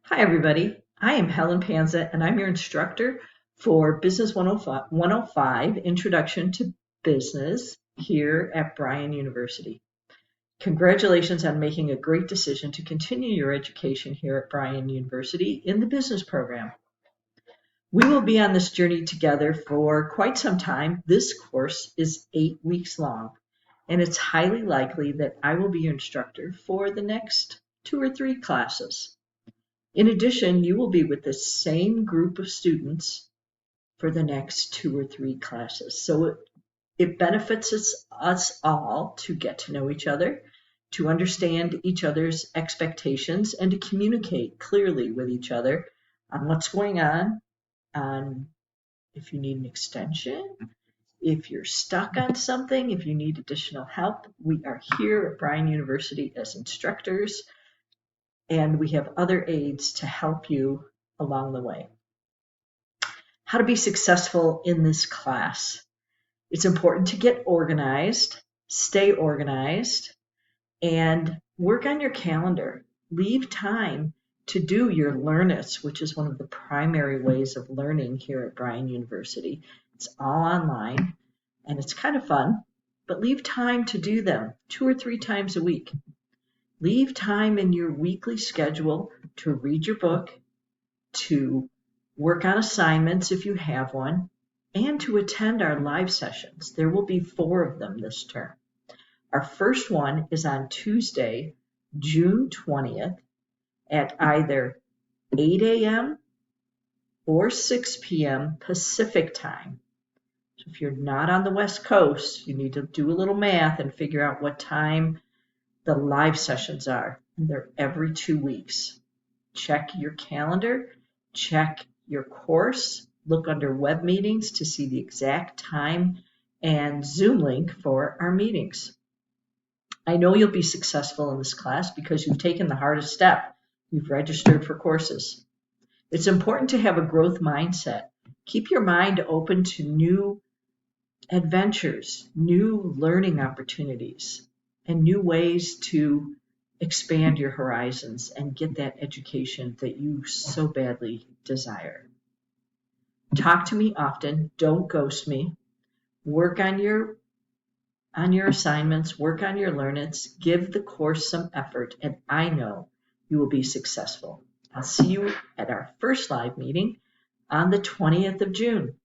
Hi, everybody. I am Helen Panza, and I'm your instructor for Business 105 Introduction to Business here at Bryan University. Congratulations on making a great decision to continue your education here at Bryan University in the business program. We will be on this journey together for quite some time. This course is 8 weeks long, and it's highly likely that I will be your instructor for the next 2 or 3 classes. In addition, you will be with the same group of students for the next 2 or 3 classes. So it benefits us all to get to know each other, to understand each other's expectations, and to communicate clearly with each other on what's going on if you need an extension, if you're stuck on something, if you need additional help. We are here at Bryan University as instructors, and we have other aides to help you along the way. How to be successful in this class. It's important to get organized, stay organized, and work on your calendar. Leave time to do your Learn-Its, which is one of the primary ways of learning here at Bryan University. It's all online, and it's kind of fun, but leave time to do them 2 or 3 times a week. Leave time in your weekly schedule to read your book, to work on assignments if you have one, and to attend our live sessions. There will be 4 of them this term. Our first one is on Tuesday, June 20th at either 8 a.m. or 6 p.m. Pacific time. So if you're not on the West Coast, you need to do a little math and figure out what time the live sessions are. They're every 2 weeks. Check your calendar, check your course, look under web meetings to see the exact time and Zoom link for our meetings. I know you'll be successful in this class because you've taken the hardest step. You've registered for courses. It's important to have a growth mindset. Keep your mind open to new adventures, new learning opportunities, and new ways to expand your horizons and get that education that you so badly desire. Talk to me often. Don't ghost me. Work on your assignments, work on your Learn-Its, give the course some effort, and I know you will be successful. I'll see you at our first live meeting on the 20th of June.